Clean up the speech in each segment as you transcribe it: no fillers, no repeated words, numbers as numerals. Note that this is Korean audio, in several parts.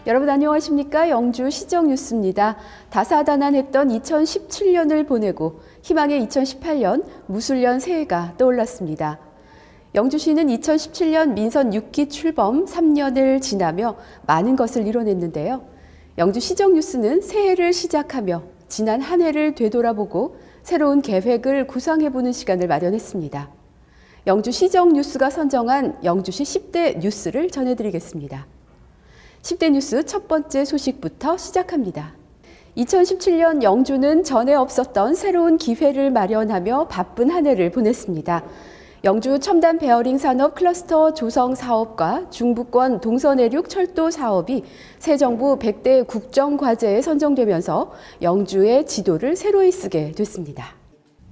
여러분 안녕하십니까? 영주 시정뉴스입니다. 다사다난했던 2017년을 보내고 희망의 2018년 무술년 새해가 떠올랐습니다. 영주시는 2017년 민선 6기 출범 3년을 지나며 많은 것을 이뤄냈는데요. 영주 시정뉴스는 새해를 시작하며 지난 한 해를 되돌아보고 새로운 계획을 구상해보는 시간을 마련했습니다. 영주 시정뉴스가 선정한 영주시 10대 뉴스를 전해드리겠습니다. 10대 뉴스 첫 번째 소식부터 시작합니다. 2017년 영주는 전에 없었던 새로운 기회를 마련하며 바쁜 한 해를 보냈습니다. 영주 첨단 베어링 산업 클러스터 조성 사업과 중부권 동서내륙 철도 사업이 새 정부 100대 국정과제에 선정되면서 영주의 지도를 새로이 쓰게 됐습니다.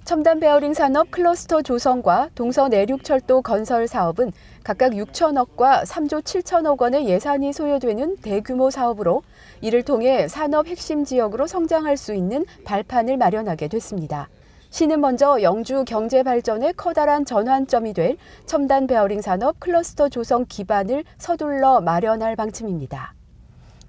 첨단 베어링 산업 클러스터 조성과 동서내륙철도 건설 사업은 각각 6천억과 3조 7천억 원의 예산이 소요되는 대규모 사업으로 이를 통해 산업 핵심 지역으로 성장할 수 있는 발판을 마련하게 됐습니다. 시는 먼저 영주 경제 발전의 커다란 전환점이 될 첨단 베어링 산업 클러스터 조성 기반을 서둘러 마련할 방침입니다.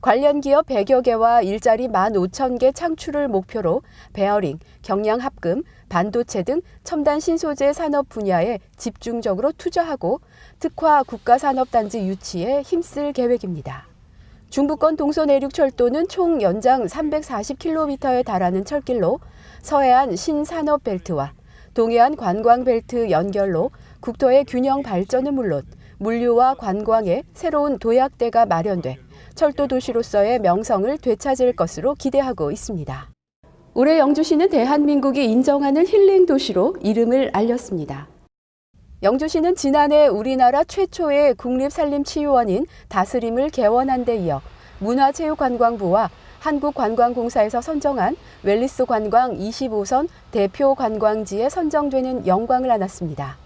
관련 기업 100여 개와 일자리 15,000개 창출을 목표로 베어링, 경량합금, 반도체 등 첨단 신소재 산업 분야에 집중적으로 투자하고 특화 국가산업단지 유치에 힘쓸 계획입니다. 중부권 동서내륙철도는 총 연장 340km에 달하는 철길로 서해안 신산업벨트와 동해안 관광벨트 연결로 국토의 균형 발전은 물론 물류와 관광의 새로운 도약대가 마련돼 철도 도시로서의 명성을 되찾을 것으로 기대하고 있습니다. 올해 영주시는 대한민국이 인정하는 힐링 도시로 이름을 알렸습니다. 영주시는 지난해 우리나라 최초의 국립산림치유원인 다스림을 개원한 데 이어 문화체육관광부와 한국관광공사에서 선정한 웰리스 관광 25선 대표 관광지에 선정되는 영광을 안았습니다.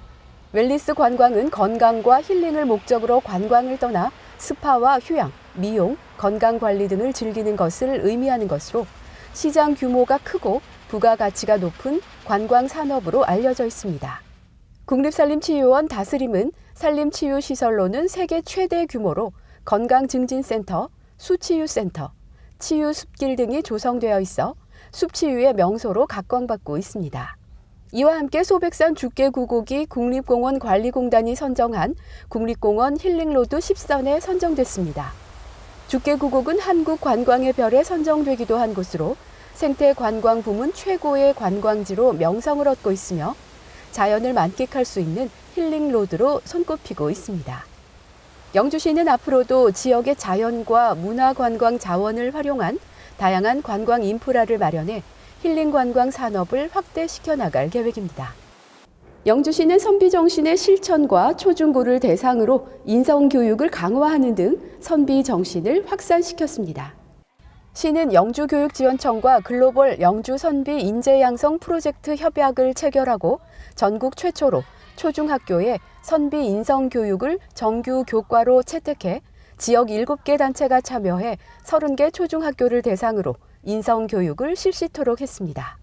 웰리스 관광은 건강과 힐링을 목적으로 관광을 떠나 스파와 휴양, 미용, 건강관리 등을 즐기는 것을 의미하는 것으로 시장 규모가 크고 부가가치가 높은 관광산업으로 알려져 있습니다. 국립산림치유원 다스림은 산림치유시설로는 세계 최대 규모로 건강증진센터, 수치유센터, 치유숲길 등이 조성되어 있어 숲치유의 명소로 각광받고 있습니다. 이와 함께 소백산 죽계구곡이 국립공원관리공단이 선정한 국립공원 힐링로드 10선에 선정됐습니다. 죽계구곡은 한국관광의 별에 선정되기도 한 곳으로 생태관광 부문 최고의 관광지로 명성을 얻고 있으며 자연을 만끽할 수 있는 힐링로드로 손꼽히고 있습니다. 영주시는 앞으로도 지역의 자연과 문화관광 자원을 활용한 다양한 관광 인프라를 마련해 힐링 관광 산업을 확대시켜 나갈 계획입니다. 영주시는 선비 정신의 실천과 초중고를 대상으로 인성교육을 강화하는 등 선비 정신을 확산시켰습니다. 시는 영주교육지원청과 글로벌 영주 선비 인재 양성 프로젝트 협약을 체결하고 전국 최초로 초중학교에 선비 인성 교육을 정규 교과로 채택해 지역 7개 단체가 참여해 30개 초중학교를 대상으로 인성 교육을 실시토록 했습니다.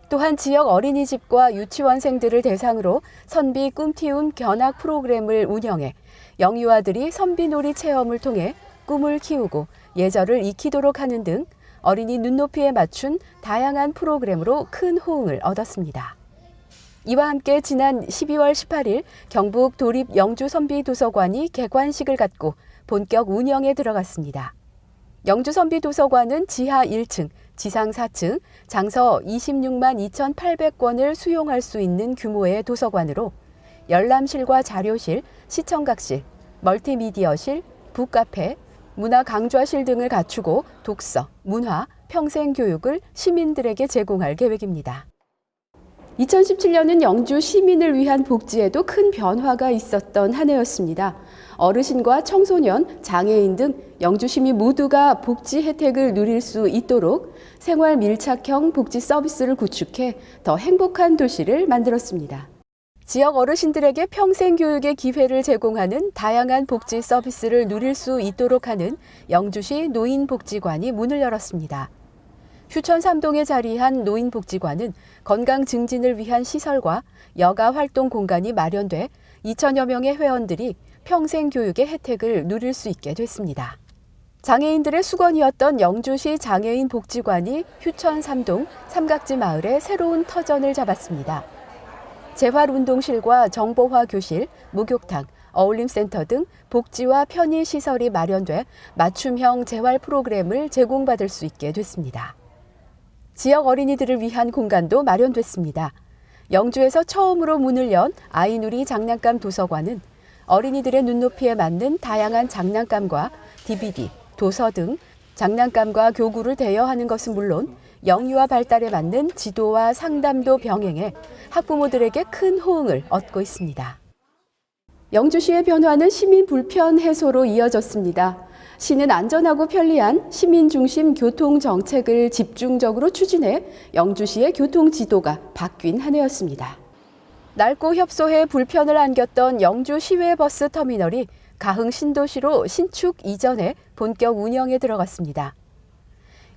또한 지역 어린이집과 유치원생들을 대상으로 선비 꿈티움 견학 프로그램을 운영해 영유아들이 선비놀이 체험을 통해 꿈을 키우고 예절을 익히도록 하는 등 어린이 눈높이에 맞춘 다양한 프로그램으로 큰 호응을 얻었습니다. 이와 함께 지난 12월 18일 경북 도립 영주선비도서관이 개관식을 갖고 본격 운영에 들어갔습니다. 영주선비도서관은 지하 1층, 지상 4층, 장서 26만 2,800권을 수용할 수 있는 규모의 도서관으로 열람실과 자료실, 시청각실, 멀티미디어실, 북카페, 문화강좌실 등을 갖추고 독서, 문화, 평생교육을 시민들에게 제공할 계획입니다. 2017년은 영주 시민을 위한 복지에도 큰 변화가 있었던 한 해였습니다. 어르신과 청소년, 장애인 등 영주 시민 모두가 복지 혜택을 누릴 수 있도록 생활 밀착형 복지 서비스를 구축해 더 행복한 도시를 만들었습니다. 지역 어르신들에게 평생 교육의 기회를 제공하는 다양한 복지 서비스를 누릴 수 있도록 하는 영주시 노인복지관이 문을 열었습니다. 휴천 3동에 자리한 노인복지관은 건강 증진을 위한 시설과 여가 활동 공간이 마련돼 2천여 명의 회원들이 평생 교육의 혜택을 누릴 수 있게 됐습니다. 장애인들의 수건이었던 영주시 장애인 복지관이 휴천 3동 삼각지 마을에 새로운 터전을 잡았습니다. 재활운동실과 정보화 교실, 목욕탕, 어울림센터 등 복지와 편의시설이 마련돼 맞춤형 재활 프로그램을 제공받을 수 있게 됐습니다. 지역 어린이들을 위한 공간도 마련됐습니다. 영주에서 처음으로 문을 연 아이누리 장난감 도서관은 어린이들의 눈높이에 맞는 다양한 장난감과 DVD, 도서 등 장난감과 교구를 대여하는 것은 물론 영유아 발달에 맞는 지도와 상담도 병행해 학부모들에게 큰 호응을 얻고 있습니다. 영주시의 변화는 시민 불편 해소로 이어졌습니다. 시는 안전하고 편리한 시민 중심 교통 정책을 집중적으로 추진해 영주시의 교통 지도가 바뀐 한 해였습니다. 낡고 협소해 불편을 안겼던 영주 시외버스 터미널이 가흥 신도시로 신축 이전해 본격 운영에 들어갔습니다.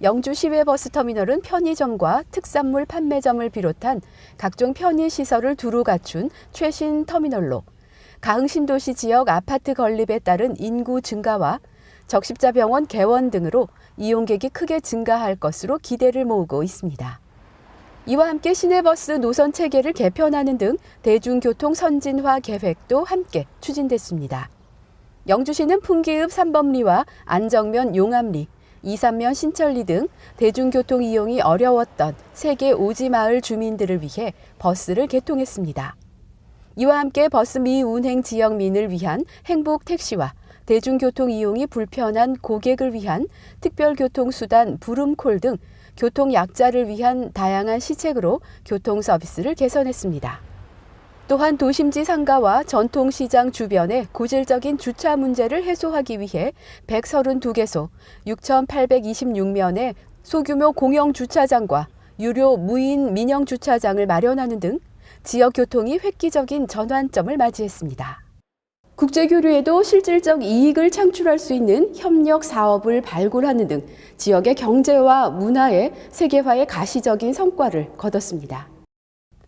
영주 시외버스 터미널은 편의점과 특산물 판매점을 비롯한 각종 편의시설을 두루 갖춘 최신 터미널로 가흥 신도시 지역 아파트 건립에 따른 인구 증가와 적십자병원 개원 등으로 이용객이 크게 증가할 것으로 기대를 모으고 있습니다. 이와 함께 시내버스 노선 체계를 개편하는 등 대중교통 선진화 계획도 함께 추진됐습니다. 영주시는 풍기읍 삼범리와 안정면 용암리, 이산면 신천리 등 대중교통 이용이 어려웠던 세계 오지마을 주민들을 위해 버스를 개통했습니다. 이와 함께 버스 미운행 지역민을 위한 행복택시와 대중교통 이용이 불편한 고객을 위한 특별교통수단 부름콜 등 교통약자를 위한 다양한 시책으로 교통서비스를 개선했습니다. 또한 도심지 상가와 전통시장 주변의 고질적인 주차 문제를 해소하기 위해 132개소, 6,826면의 소규모 공영주차장과 유료 무인 민영주차장을 마련하는 등 지역 교통이 획기적인 전환점을 맞이했습니다. 국제교류에도 실질적 이익을 창출할 수 있는 협력 사업을 발굴하는 등 지역의 경제와 문화의 세계화에 가시적인 성과를 거뒀습니다.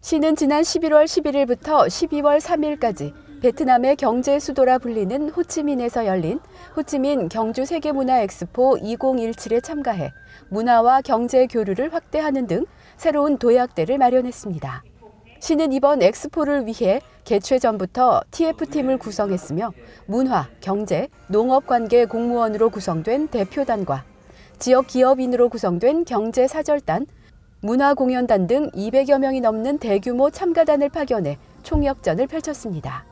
시는 지난 11월 11일부터 12월 3일까지 베트남의 경제 수도라 불리는 호치민에서 열린 호치민 경주 세계문화 엑스포 2017에 참가해 문화와 경제 교류를 확대하는 등 새로운 도약대를 마련했습니다. 시는 이번 엑스포를 위해 개최 전부터 TF팀을 구성했으며 문화, 경제, 농업관계 공무원으로 구성된 대표단과 지역 기업인으로 구성된 경제사절단, 문화공연단 등 200여 명이 넘는 대규모 참가단을 파견해 총력전을 펼쳤습니다.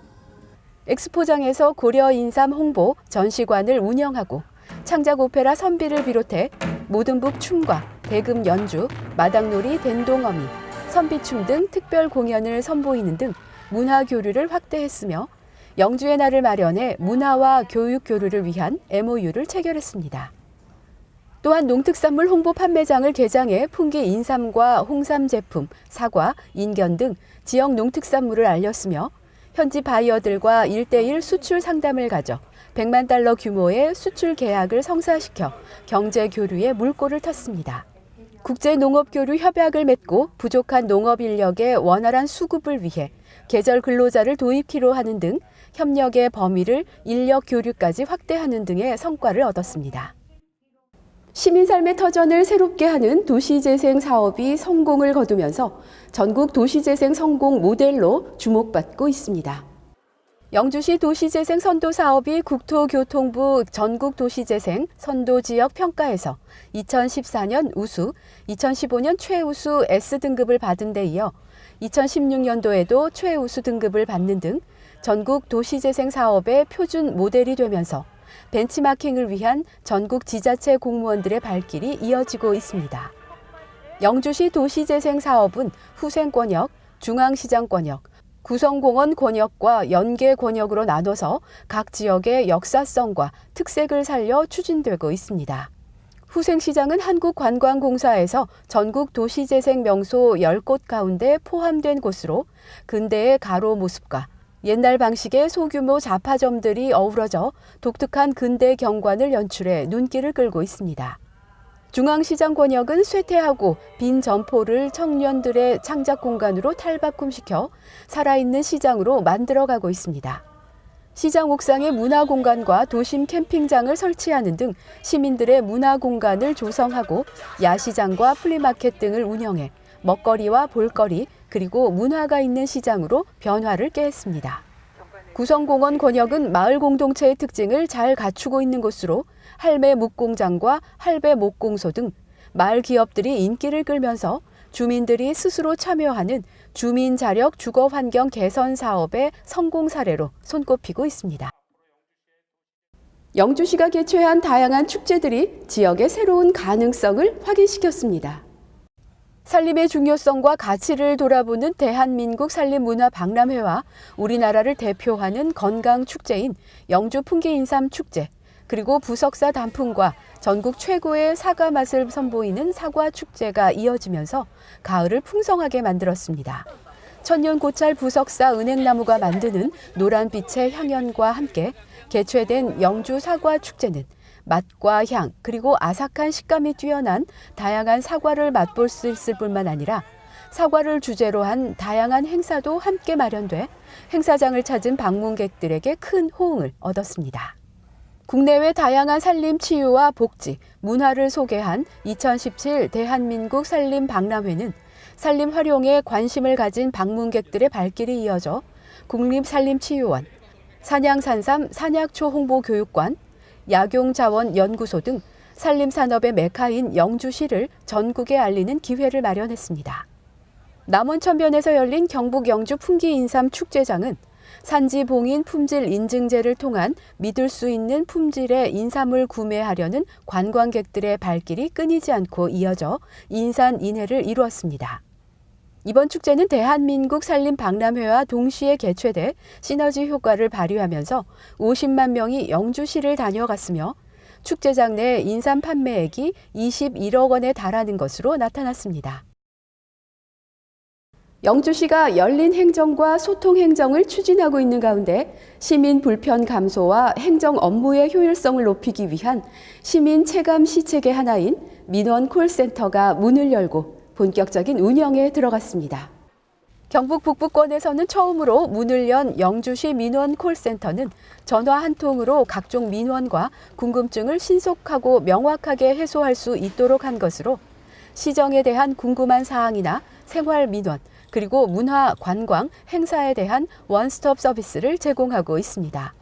엑스포장에서 고려 인삼 홍보 전시관을 운영하고 창작 오페라 선비를 비롯해 모든북 춤과 대금 연주, 마당놀이 댄동어미, 선비춤 등 특별 공연을 선보이는 등 문화 교류를 확대했으며 영주의 날을 마련해 문화와 교육 교류를 위한 MOU를 체결했습니다. 또한 농특산물 홍보 판매장을 개장해 풍기 인삼과 홍삼 제품, 사과, 인견 등 지역 농특산물을 알렸으며 현지 바이어들과 1:1 수출 상담을 가져 100만 달러 규모의 수출 계약을 성사시켜 경제 교류에 물꼬를 텄습니다. 국제농업교류 협약을 맺고 부족한 농업 인력의 원활한 수급을 위해 계절 근로자를 도입키로 하는 등 협력의 범위를 인력 교류까지 확대하는 등의 성과를 얻었습니다. 시민 삶의 터전을 새롭게 하는 도시재생 사업이 성공을 거두면서 전국 도시재생 성공 모델로 주목받고 있습니다. 영주시 도시재생 선도 사업이 국토교통부 전국도시재생 선도지역 평가에서 2014년 우수, 2015년 최우수 S등급을 받은 데 이어 2016년도에도 최우수 등급을 받는 등 전국 도시재생 사업의 표준 모델이 되면서 벤치마킹을 위한 전국 지자체 공무원들의 발길이 이어지고 있습니다. 영주시 도시재생 사업은 후생권역, 중앙시장권역, 구성공원 권역과 연계 권역으로 나눠서 각 지역의 역사성과 특색을 살려 추진되고 있습니다. 후생시장은 한국관광공사에서 전국 도시재생 명소 10곳 가운데 포함된 곳으로 근대의 가로 모습과 옛날 방식의 소규모 잡화점들이 어우러져 독특한 근대 경관을 연출해 눈길을 끌고 있습니다. 중앙시장 권역은 쇠퇴하고 빈 점포를 청년들의 창작 공간으로 탈바꿈시켜 살아있는 시장으로 만들어가고 있습니다. 시장 옥상에 문화공간과 도심 캠핑장을 설치하는 등 시민들의 문화공간을 조성하고 야시장과 플리마켓 등을 운영해 먹거리와 볼거리 그리고 문화가 있는 시장으로 변화를 꾀했습니다. 구성공원 권역은 마을 공동체의 특징을 잘 갖추고 있는 곳으로 할매 묵공장과 할배 목공소 등 마을 기업들이 인기를 끌면서 주민들이 스스로 참여하는 주민 자력 주거 환경 개선 사업의 성공 사례로 손꼽히고 있습니다. 영주시가 개최한 다양한 축제들이 지역의 새로운 가능성을 확인시켰습니다. 산림의 중요성과 가치를 돌아보는 대한민국 산림문화박람회와 우리나라를 대표하는 건강축제인 영주 풍기인삼축제, 그리고 부석사 단풍과 전국 최고의 사과 맛을 선보이는 사과축제가 이어지면서 가을을 풍성하게 만들었습니다. 천년고찰 부석사 은행나무가 만드는 노란빛의 향연과 함께 개최된 영주 사과축제는 맛과 향 그리고 아삭한 식감이 뛰어난 다양한 사과를 맛볼 수 있을 뿐만 아니라 사과를 주제로 한 다양한 행사도 함께 마련돼 행사장을 찾은 방문객들에게 큰 호응을 얻었습니다. 국내외 다양한 산림 치유와 복지, 문화를 소개한 2017 대한민국 산림박람회는 산림 활용에 관심을 가진 방문객들의 발길이 이어져 국립산림치유원, 산양산삼 산약초 홍보교육관, 약용자원연구소 등 산림산업의 메카인 영주시를 전국에 알리는 기회를 마련했습니다. 남원천변에서 열린 경북 영주 풍기인삼 축제장은 산지 봉인 품질 인증제를 통한 믿을 수 있는 품질의 인삼을 구매하려는 관광객들의 발길이 끊이지 않고 이어져 인산인해를 이루었습니다. 이번 축제는 대한민국 산림박람회와 동시에 개최돼 시너지 효과를 발휘하면서 50만 명이 영주시를 다녀갔으며 축제장 내 인삼 판매액이 21억 원에 달하는 것으로 나타났습니다. 영주시가 열린 행정과 소통 행정을 추진하고 있는 가운데 시민 불편 감소와 행정 업무의 효율성을 높이기 위한 시민 체감 시책의 하나인 민원 콜센터가 문을 열고 본격적인 운영에 들어갔습니다. 경북 북부권에서는 처음으로 문을 연 영주시 민원 콜센터는 전화 한 통으로 각종 민원과 궁금증을 신속하고 명확하게 해소할 수 있도록 한 것으로 시정에 대한 궁금한 사항이나 생활 민원, 그리고 문화, 관광, 행사에 대한 원스톱 서비스를 제공하고 있습니다.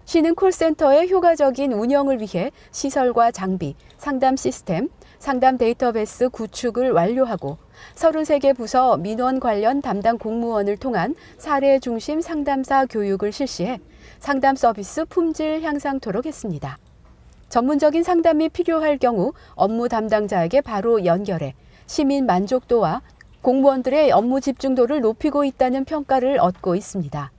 시는 콜센터의 효과적인 운영을 위해 시설과 장비, 상담 시스템, 상담 데이터베이스 구축을 완료하고 33개 부서 민원 관련 담당 공무원을 통한 사례 중심 상담사 교육을 실시해 상담 서비스 품질 향상토록 했습니다. 전문적인 상담이 필요할 경우 업무 담당자에게 바로 연결해 시민 만족도와 공무원들의 업무 집중도를 높이고 있다는 평가를 얻고 있습니다.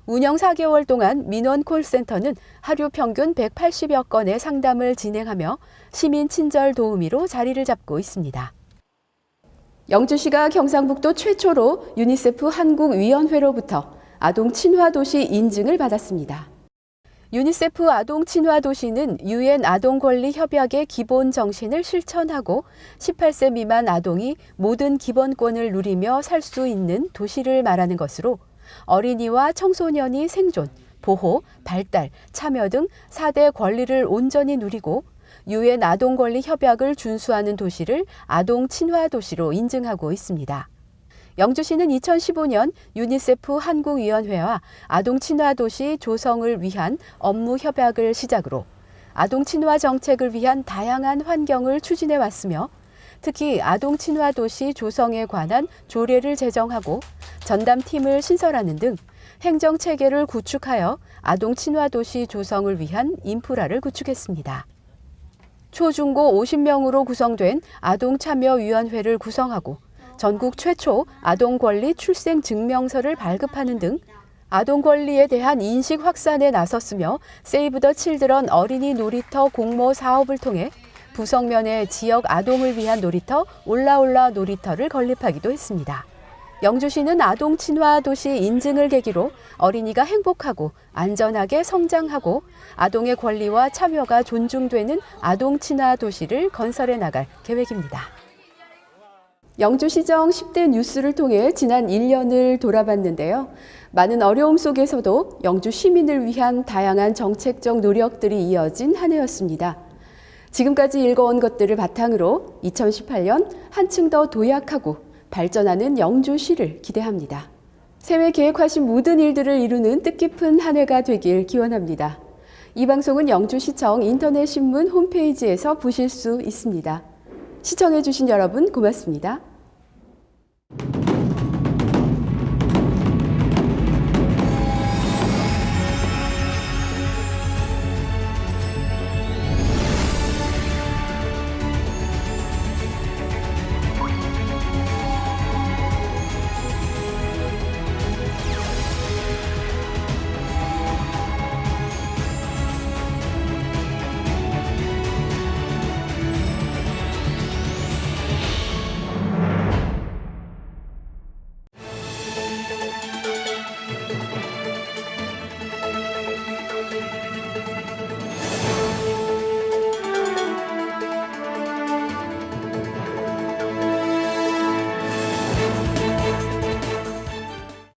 운영 4개월 동안 민원 콜센터는 하루 평균 180여 건의 상담을 진행하며 시민 친절 도우미로 자리를 잡고 있습니다. 영주시가 경상북도 최초로 유니세프 한국위원회로부터 아동 친화 도시 인증을 받았습니다. 유니세프 아동 친화 도시는 유엔 아동 권리 협약의 기본 정신을 실천하고 18세 미만 아동이 모든 기본권을 누리며 살 수 있는 도시를 말하는 것으로 어린이와 청소년이 생존, 보호, 발달, 참여 등 4대 권리를 온전히 누리고 유엔 아동 권리 협약을 준수하는 도시를 아동 친화 도시로 인증하고 있습니다. 영주시는 2015년 유니세프 한국위원회와 아동 친화 도시 조성을 위한 업무 협약을 시작으로 아동 친화 정책을 위한 다양한 환경을 추진해 왔으며 특히 아동 친화 도시 조성에 관한 조례를 제정하고 전담팀을 신설하는 등 행정 체계를 구축하여 아동 친화 도시 조성을 위한 인프라를 구축했습니다. 초중고 50명으로 구성된 아동참여위원회를 구성하고 전국 최초 아동권리 출생증명서를 발급하는 등 아동권리에 대한 인식 확산에 나섰으며 세이브 더 칠드런 어린이 놀이터 공모 사업을 통해 부성면의 지역 아동을 위한 놀이터 올라올라 놀이터를 건립하기도 했습니다. 영주시는 아동 친화 도시 인증을 계기로 어린이가 행복하고 안전하게 성장하고 아동의 권리와 참여가 존중되는 아동 친화 도시를 건설해 나갈 계획입니다. 영주시정 10대 뉴스를 통해 지난 1년을 돌아봤는데요. 많은 어려움 속에서도 영주 시민을 위한 다양한 정책적 노력들이 이어진 한 해였습니다. 지금까지 읽어온 것들을 바탕으로 2018년 한층 더 도약하고 발전하는 영주시를 기대합니다. 새해 계획하신 모든 일들을 이루는 뜻깊은 한 해가 되길 기원합니다. 이 방송은 영주시청 인터넷 신문 홈페이지에서 보실 수 있습니다. 시청해주신 여러분 고맙습니다.